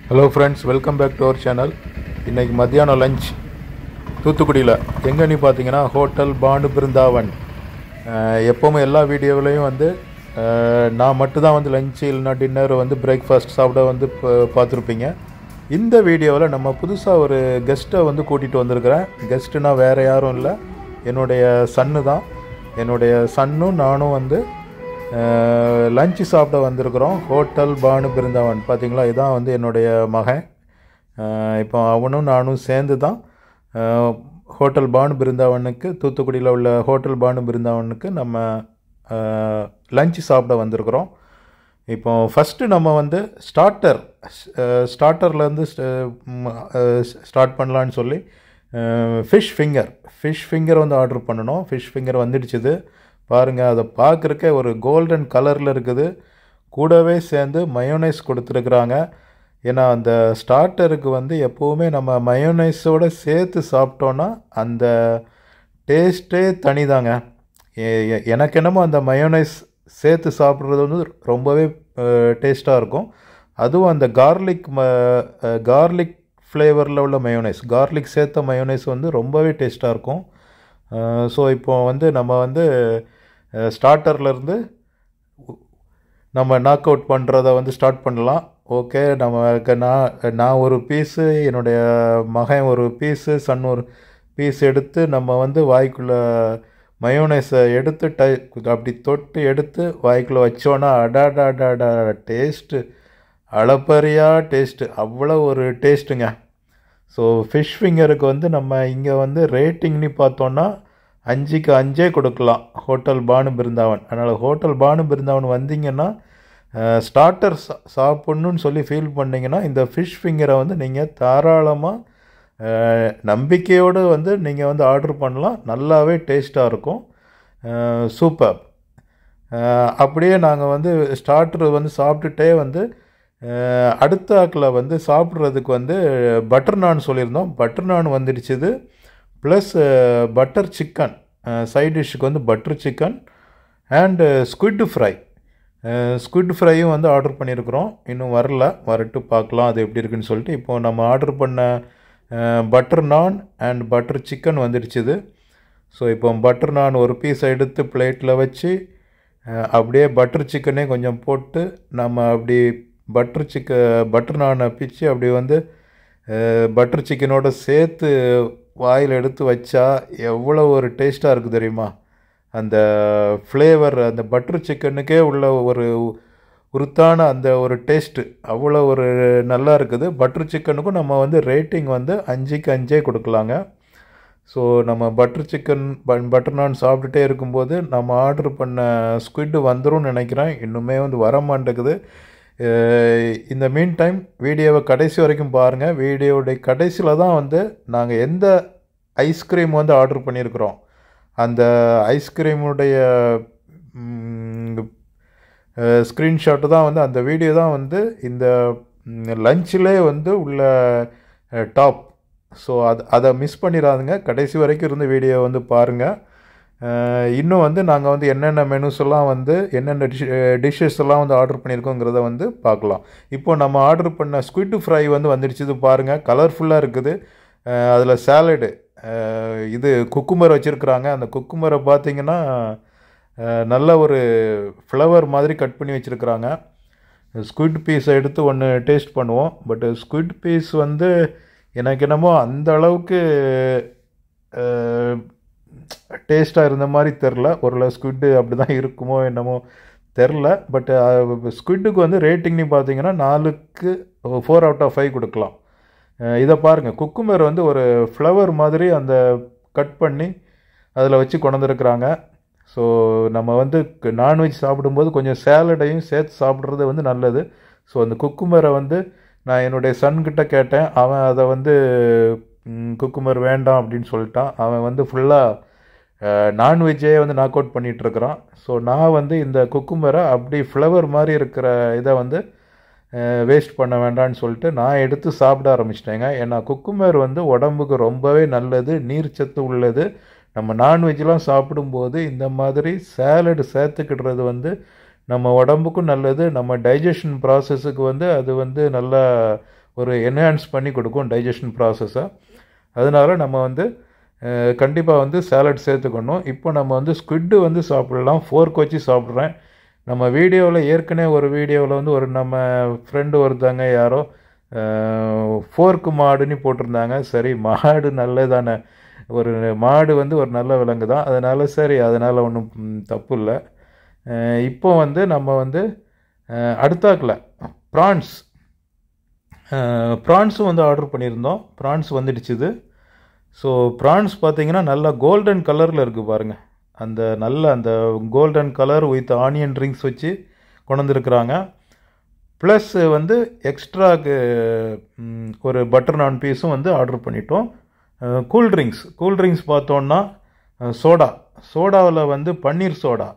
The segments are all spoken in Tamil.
Hello friends, welcome back to our channel. இன்றைக்கி மத்தியானம் லஞ்ச் தூத்துக்குடியில் எங்கேன்னு பார்த்தீங்கன்னா ஹோட்டல் பாண்டு பிருந்தாவன். எப்போவுமே எல்லா வீடியோவிலையும் வந்து நான் மட்டும்தான் வந்து லஞ்சு இல்லைனா டின்னர் வந்து பிரேக்ஃபாஸ்ட் சாப்பிட வந்து பார்த்துருப்பீங்க. இந்த வீடியோவில் நம்ம புதுசாக ஒரு கெஸ்ட்டை வந்து கூட்டிகிட்டு வந்திருக்கிறேன். கெஸ்ட்டுனா வேறு யாரும் இல்லை, என்னுடைய சன்னு தான். என்னுடைய சன்னும் நானும் வந்து லஞ்சு சாப்பிட வந்திருக்கிறோம் ஹோட்டல் பானு பிருந்தாவன். பார்த்திங்களா, இதுதான் வந்து என்னுடைய மகன். இப்போ அவனும் நானும் சேர்ந்து தான் ஹோட்டல் பானு பிருந்தாவனுக்கு, தூத்துக்குடியில் உள்ள ஹோட்டல் பானு பிருந்தாவனுக்கு நம்ம லஞ்சு சாப்பிட வந்திருக்கிறோம். இப்போ ஃபஸ்ட்டு நம்ம வந்து ஸ்டார்டர்லேருந்து ஸ்டார்ட் பண்ணலான்னு சொல்லி ஃபிஷ் ஃபிங்கர் வந்து ஆர்டர் பண்ணணும். ஃபிஷ் ஃபிங்கர் வந்துடுச்சுது. பாருங்கள், அதை பார்க்குறக்கே ஒரு கோல்டன் கலரில் இருக்குது. கூடவே சேர்ந்து மயோனைஸ் கொடுத்துருக்குறாங்க. ஏன்னா அந்த ஸ்டார்டருக்கு வந்து எப்போவுமே நம்ம மயோனைஸோடு சேர்த்து சாப்பிட்டோன்னா அந்த டேஸ்ட்டே தனிதாங்க. எனக்கு என்னமோ அந்த மயோனைஸ் சேர்த்து சாப்பிட்றது வந்து ரொம்பவே டேஸ்ட்டாக இருக்கும். அதுவும் அந்த கார்லிக் ஃப்ளேவரில் உள்ள மயோனைஸ், கார்லிக் சேர்த்த மயோனைஸ் வந்து ரொம்பவே டேஸ்ட்டாக இருக்கும். ஸோ இப்போ வந்து நம்ம வந்து ஸ்டார்டர்லேருந்து நம்ம நாக் அவுட் பண்ணுறத வந்து ஸ்டார்ட் பண்ணலாம். ஓகே, நான் ஒரு பீஸு, என்னுடைய மகன் ஒரு பீஸு, சன் ஒரு பீஸ் எடுத்து நம்ம வந்து வாய்க்குள்ளே மயோனைஸை எடுத்து அப்படி தொட்டு எடுத்து வாய்க்குள்ளே வச்சோன்னா அடாடாடாடா டேஸ்ட்டு, அளப்பரியா டேஸ்ட்டு, அவ்வளோ ஒரு டேஸ்ட்டுங்க. ஸோ ஃபிஷ் ஃபிங்கருக்கு வந்து நம்ம இங்கே வந்து ரேட்டிங்னு பார்த்தோன்னா 5க்கு 5 கொடுக்கலாம் ஹோட்டல் பானு பிருந்தாவன். அதனால் ஹோட்டல் பானு பிருந்தாவன் வந்தீங்கன்னா ஸ்டார்டர் சாப்பிட்ணுன்னு சொல்லி ஃபீல் பண்ணிங்கன்னா இந்த ஃபிஷ் ஃபிங்கரை வந்து நீங்கள் தாராளமாக நம்பிக்கையோடு வந்து நீங்கள் வந்து ஆர்டர் பண்ணலாம். நல்லாவே டேஸ்ட்டாக இருக்கும். சூப்பர். அப்படியே நாங்கள் வந்து ஸ்டார்டர் வந்து சாப்பிட்டுட்டே வந்து அடுத்த ஆக்கில் வந்து சாப்பிட்றதுக்கு வந்து பட்டர் நான் சொல்லியிருந்தோம். பட்டர் நான் வந்துடுச்சுது. ப்ளஸ் பட்டர் சிக்கன் சைட் டிஷ்ஷுக்கு வந்து பட்டர் சிக்கன் அண்டு ஸ்குவிட் ஃப்ரையும் வந்து ஆர்டர் பண்ணியிருக்கிறோம். இன்னும் வரட்டு பார்க்கலாம் அது எப்படி இருக்குன்னு சொல்லிட்டு. இப்போது நம்ம ஆர்டர் பண்ண பட்டர் நான் அண்ட் பட்டர் சிக்கன் வந்துடுச்சுது. ஸோ இப்போ பட்டர் நான் ஒரு பீஸ் எடுத்து பிளேட்டில் வச்சு அப்படியே பட்டர் சிக்கனே கொஞ்சம் போட்டு நம்ம அப்படி பட்டர் நானை பிச்சு அப்படி வந்து பட்டர் சிக்கனோட சேர்த்து வாயில் எடுத்து வச்சா எவ்வளோ ஒரு டேஸ்ட்டாக இருக்குது தெரியுமா? அந்த ஃப்ளேவர், அந்த பட்டர் சிக்கனுக்கே உள்ள ஒரு உருத்தான அந்த ஒரு டேஸ்ட்டு அவ்வளோ ஒரு நல்லா இருக்குது. பட்டர் சிக்கனுக்கும் நம்ம வந்து ரேட்டிங் வந்து 5க்கு 5 கொடுக்கலாங்க. ஸோ நம்ம பட்டர் நான் சாப்பிட்டுட்டே இருக்கும்போது நம்ம ஆர்டர் பண்ண ஸ்குவிட் வந்துடும் நினைக்கிறேன். இன்னுமே வந்து வர மாட்டேங்குது. இந்த மீன் டைம் வீடியோவை கடைசி வரைக்கும் பாருங்கள். வீடியோடைய கடைசியில் தான் வந்து நாங்கள் எந்த ஐஸ்கிரீம் வந்து ஆர்டர் பண்ணியிருக்கிறோம், அந்த ஐஸ்கிரீமுடைய ஸ்க்ரீன்ஷாட்டு தான் வந்து, அந்த வீடியோ தான் வந்து இந்த லஞ்சிலே வந்து உள்ள டாப். ஸோ அதை மிஸ் பண்ணிடாதுங்க. கடைசி வரைக்கும் இருந்து வீடியோ வந்து பாருங்கள். இன்னும் வந்து நாங்கள் வந்து என்னென்ன மெனுஸ் எல்லாம் வந்து என்னென்ன டிஷ்ஷஸ் எல்லாம் வந்து ஆர்டர் பண்ணியிருக்கோங்கிறத வந்து பார்க்கலாம். இப்போது நம்ம ஆர்டர் பண்ண ஸ்குவிட் ஃப்ரை வந்து வந்துடுச்சு பாருங்கள். கலர்ஃபுல்லாக இருக்குது. அதில் சாலடு, இது குக்கும்பர் வச்சுருக்குறாங்க. அந்த குக்கும்பரை பார்த்திங்கன்னா நல்ல ஒரு ஃப்ளவர் மாதிரி கட் பண்ணி வச்சுருக்குறாங்க. ஸ்குவிட் பீஸை எடுத்து ஒன்று டேஸ்ட் பண்ணுவோம். பட் ஸ்குவிட் பீஸ் வந்து எனக்கு என்னமோ அந்த அளவுக்கு டேஸ்ட்டாக இருந்த மாதிரி தெரில. ஒரு ஸ்குவிட்டு அப்படி தான் இருக்குமோ என்னமோ தெரில. பட் ஸ்குவிட்டுக்கு வந்து ரேட்டிங்னு பார்த்தீங்கன்னா 4க்கு 4 அவுட் ஆஃப் 5 கொடுக்கலாம். இதை பாருங்கள், குக்கும்பர் வந்து ஒரு ஃப்ளவர் மாதிரி அந்த கட் பண்ணி அதில் வச்சு கொண்டுருக்குறாங்க. ஸோ நம்ம வந்து நான்வெஜ் சாப்பிடும்போது கொஞ்சம் சேலடையும் சேர்த்து சாப்பிட்றது வந்து நல்லது. ஸோ அந்த குக்கும்பரை வந்து நான் என்னுடைய சன்கிட்ட கேட்டேன். அவன் அதை வந்து குக்கும்பர் வேண்டாம் அப்படின்னு சொல்லிட்டான். அவன் வந்து ஃபுல்லாக நான்வெஜ்ஜே வந்து நாக் அவுட் பண்ணிகிட்ருக்குறான். ஸோ நான் வந்து இந்த குக்கும்பரை அப்படி ஃப்ளவர் மாதிரி இருக்கிற இதை வந்து வேஸ்ட் பண்ண வேண்டான்னு சொல்லிட்டு நான் எடுத்து சாப்பிட ஆரம்பிச்சிட்டேங்க. ஏன்னா குக்கும்பர் வந்து உடம்புக்கு ரொம்பவே நல்லது, நீர்ச்சத்து உள்ளது. நம்ம நான்வெஜ்லாம் சாப்பிடும்போது இந்த மாதிரி சேலடு சேர்த்துக்கிடுறது வந்து நம்ம உடம்புக்கும் நல்லது. நம்ம டைஜஷன் ப்ராசஸுக்கு வந்து அது வந்து நல்லா ஒரு என்ஹான்ஸ் பண்ணி கொடுக்கும் டைஜஷன் ப்ராசஸை. அதனால் நம்ம வந்து கண்டிப்பாக வந்து சாலட் சேர்த்துக்கணும். இப்போ நம்ம வந்து ஸ்குவிட்டு வந்து சாப்பிடலாம். ஃபோர்க் வச்சு சாப்பிட்றேன். நம்ம வீடியோவில் ஏற்கனவே ஒரு வீடியோவில் வந்து ஒரு நம்ம ஃப்ரெண்டு ஒருத்தங்க யாரோ ஃபோர்க்கு மாடுன்னு போட்டிருந்தாங்க. சரி, மாடு நல்லதானே, ஒரு மாடு வந்து ஒரு நல்ல விலங்கு தான், அதனால் சரி, அதனால் ஒன்றும் தப்பு இல்லை. இப்போ வந்து நம்ம வந்து அடுத்தாக்கில் ப்ரான்ஸும் வந்து ஆர்டர் பண்ணியிருந்தோம். ப்ரான்ஸ் வந்துடுச்சுது. ஸோ ப்ரான்ஸ் பார்த்திங்கன்னா நல்லா கோல்டன் கலரில் இருக்குது பாருங்கள். அந்த golden colour with onion rings வச்சு கொண்டு வந்துருக்குறாங்க. ப்ளஸ் வந்து எக்ஸ்ட்ராக்கு ஒரு பட்டர் நான் பீஸும் வந்து ஆர்டர் பண்ணிட்டோம். கூல்ட்ரிங்க்ஸ் பார்த்தோன்னா சோடாவில் வந்து பன்னீர் சோடா,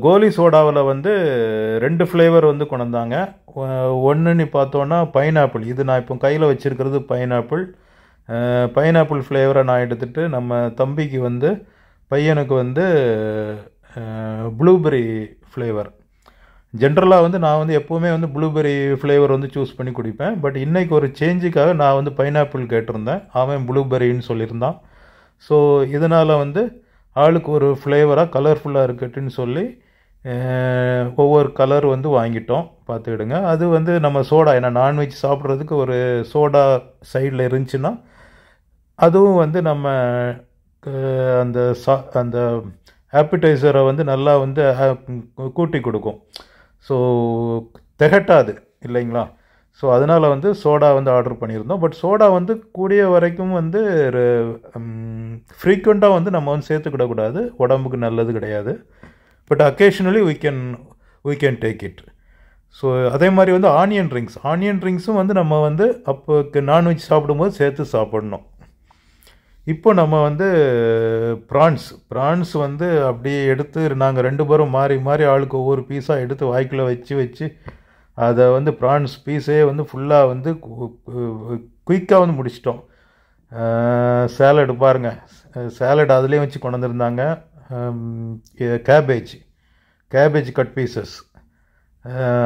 கோலி சோடாவில் வந்து 2 ஃப்ளேவர் வந்து கொண்டு வந்தாங்க. ஒன்றுன்னு பார்த்தோன்னா பைனாப்பிள். இது நான் இப்போ கையில் வச்சுருக்கிறது பைனாப்பிள் ஃப்ளேவரை நான் எடுத்துகிட்டு நம்ம தம்பிக்கு வந்து பையனுக்கு வந்து ப்ளூபெர்ரி ஃப்ளேவர். ஜென்ரலாக வந்து நான் வந்து எப்போவுமே வந்து ப்ளூபெர்ரி ஃப்ளேவர் வந்து சூஸ் பண்ணி குடிப்பேன். பட் இன்றைக்கி ஒரு சேஞ்சுக்காக நான் வந்து பைனாப்பிள் கேட்டிருந்தேன். அவன் ப்ளூபெர்ரின்னு சொல்லியிருந்தான். ஸோ இதனால் வந்து ஆளுக்கு ஒரு ஃப்ளேவராக கலர்ஃபுல்லாக இருக்கட்டுன்னு சொல்லி ஒவ்வொரு கலர் வந்து வாங்கிட்டோம். பார்த்துக்கிடுங்க. அது வந்து நம்ம சோடா, ஏன்னா நான்வெஜ் சாப்பிட்றதுக்கு ஒரு சோடா சைடில் இருந்துச்சுன்னா அதுவும் வந்து நம்ம அந்த ஆப்பிடைசரை வந்து நல்லா வந்து கூட்டி கொடுக்கும். ஸோ திகட்டாது இல்லைங்களா? ஸோ அதனால் வந்து சோடா வந்து ஆர்டர் பண்ணியிருந்தோம். பட் சோடா வந்து கூடிய வரைக்கும் வந்து ஃப்ரீக்வெண்ட்டாக வந்து நம்ம வந்து சேர்த்துக்கிடக்கூடாது, உடம்புக்கு நல்லது கிடையாது. But occasionally we can take it. So அதே மாதிரி வந்து ஆனியன் ரிங்ஸும் வந்து நம்ம வந்து அப்போ நான்வெஜ் சாப்பிடும்போது சேர்த்து சாப்பிடணும். இப்போ நம்ம வந்து ப்ரான்ஸ் வந்து அப்படியே எடுத்து நாங்கள் 2 பேரும் மாறி ஆளுக்கு ஒவ்வொரு பீஸாக எடுத்து வாய்க்குள்ளே வச்சு அதை வந்து ப்ரான்ஸ் பீஸே வந்து ஃபுல்லாக வந்து குயிக்காக வந்து முடிச்சிட்டோம். சேலடு பாருங்கள், சேலட் அதுலேயும் வச்சு கொண்டு வந்திருந்தாங்க. கேபேஜ் கட் பீசஸ்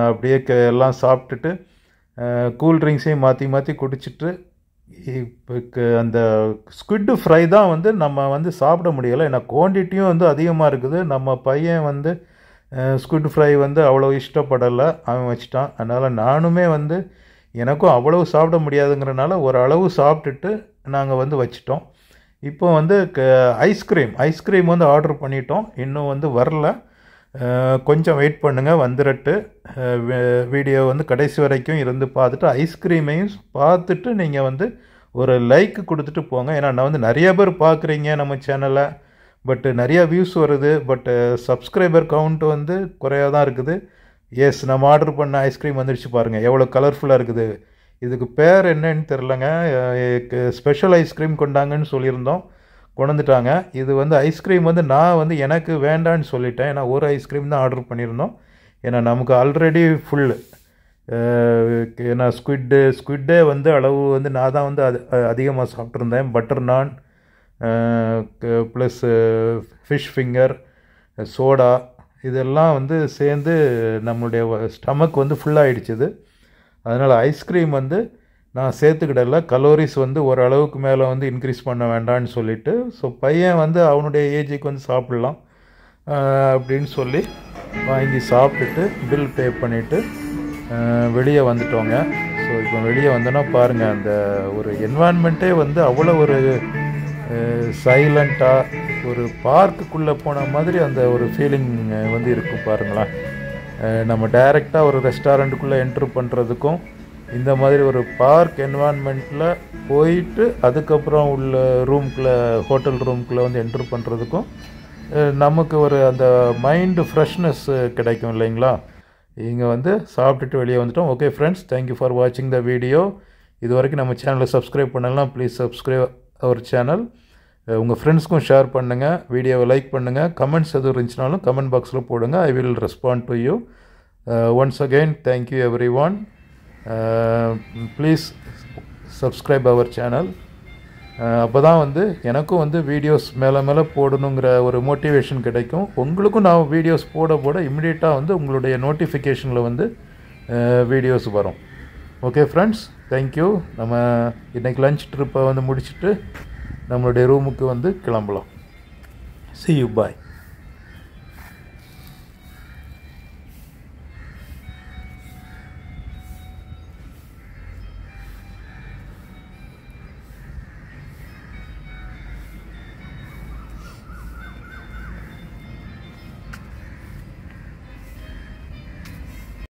அப்படியே எல்லாம் சாப்பிட்டுட்டு கூல்ட்ரிங்க்ஸையும் மாற்றி குடிச்சிட்டு இப்போ அந்த ஸ்குவிட் ஃப்ரை தான் வந்து நம்ம வந்து சாப்பிட முடியலை. ஏன்னா குவான்டிட்டியும் வந்து அதிகமாக இருக்குது. நம்ம பையன் வந்து ஸ்குவிட் ஃப்ரை வந்து அவ்வளோ இஷ்டப்படலை, அவன் வச்சிட்டான். அதனால் நானுமே வந்து எனக்கும் அவ்வளவு சாப்பிட முடியாதுங்கிறனால ஒரு அளவு சாப்பிட்டுட்டு நாங்கள் வந்து வச்சிட்டோம். இப்போ வந்து ஐஸ்கிரீம் வந்து ஆர்டர் பண்ணிட்டோம். இன்னும் வந்து வரல. கொஞ்சம் வெயிட் பண்ணுங்கள், வந்துடட்டு. வீடியோ வந்து கடைசி வரைக்கும் இருந்து பார்த்துட்டு ஐஸ்கிரீமையும் பார்த்துட்டு நீங்கள் வந்து ஒரு லைக் கொடுத்துட்டு போங்க. ஏன்னா நான் வந்து நிறைய பேர் பார்க்குறீங்க நம்ம சேனலை, பட்டு நிறையா வியூஸ் வருது. பட்டு சப்ஸ்கிரைபர் கவுண்ட் வந்து குறையாக தான் இருக்குது. எஸ், நம்ம ஆர்டர் பண்ண ஐஸ்கிரீம் வந்துடுச்சு பாருங்கள், எவ்வளோ கலர்ஃபுல்லாக இருக்குது. இதுக்கு பேர் என்னன்னு தெரிலங்க. ஸ்பெஷல் ஐஸ்கிரீம் கொண்டாங்கன்னு சொல்லியிருந்தோம், கொண்டு வந்துட்டாங்க. இது வந்து ஐஸ்கிரீம் வந்து நான் வந்து எனக்கு வேண்டான்னு சொல்லிட்டேன். ஏன்னா ஒரு ஐஸ்கிரீம் தான் ஆர்டர் பண்ணியிருந்தோம். ஏன்னா நமக்கு ஆல்ரெடி ஃபுல்லு. ஏன்னா ஸ்குவிட்டே வந்து அளவு வந்து நான் தான் வந்து அதிகமாக சாப்பிட்ருந்தேன். பட்டர் நான் ப்ளஸ் ஃபிஷ் ஃபிங்கர், சோடா, இதெல்லாம் வந்து சேர்ந்து நம்மளுடைய ஸ்டமக் வந்து ஃபுல்லாகிடுச்சுது. அதனால் ஐஸ்கிரீம் வந்து நான் சேர்த்துக்கிடல. கலோரிஸ் வந்து ஓரளவுக்கு மேலே வந்து இன்க்ரீஸ் பண்ண வேண்டான்னு சொல்லிவிட்டு, ஸோ பையன் வந்து அவனுடைய ஏஜுக்கு வந்து சாப்பிட்லாம் அப்படின்னு சொல்லி வாங்கி சாப்பிட்டுட்டு பில் பே பண்ணிவிட்டு வெளியே வந்துட்டோங்க. ஸோ இப்போ வெளியே வந்தோன்னா பாருங்கள், அந்த ஒரு என்வான்மெண்ட்டே வந்து அவ்வளோ ஒரு சைலண்ட்டாக ஒரு பார்க்குக்குள்ளே போன மாதிரி அந்த ஒரு ஃபீலிங் வந்து இருக்கும் பாருங்களேன். நம்ம டைரெக்டாக ஒரு ரெஸ்டாரண்ட்டுக்குள்ளே என்ட்ரு பண்ணுறதுக்கும் இந்த மாதிரி ஒரு பார்க் என்வான்மெண்ட்டில் போயிட்டு அதுக்கப்புறம் உள்ள ரூம்குள்ளே, ஹோட்டல் ரூம்குள்ளே வந்து என்ட்ரு பண்ணுறதுக்கும் நமக்கு ஒரு அந்த மைண்டு ஃப்ரெஷ்னஸ் கிடைக்கும் இல்லைங்களா. இங்கே வந்து சாப்பிட்டுட்டு வெளியே வந்துட்டோம். ஓகே ஃப்ரெண்ட்ஸ், தேங்க்யூ ஃபார் வாட்சிங் த வீடியோ. இது வரைக்கும் நம்ம சேனலை சப்ஸ்கிரைப் பண்ணலாம், ப்ளீஸ் சப்ஸ்கிரைப் அவர் சேனல். உங்கள் ஃப்ரெண்ட்ஸ்க்கும் ஷேர் பண்ணுங்கள், வீடியோவை லைக் பண்ணுங்கள். கமெண்ட்ஸ் எதுவும் இருந்துச்சுனாலும் கமெண்ட் பாக்ஸில் போடுங்க. I will respond to you. Once again thank you everyone. Please subscribe our channel. அப்போ தான் வந்து எனக்கும் வந்து வீடியோஸ் மேலே போடணுங்கிற ஒரு மோட்டிவேஷன் கிடைக்கும். உங்களுக்கும் நான் வீடியோஸ் போட இம்மிடியட்டாக வந்து உங்களுடைய நோட்டிஃபிகேஷனில் வந்து வீடியோஸ் வரும். Okay friends, thank you. நம்ம இன்றைக்கி லஞ்ச் ட்ரிப்பை வந்து முடிச்சுட்டு நம்மளுடைய ரூமுக்கு வந்து கிளம்பலாம். See you, bye.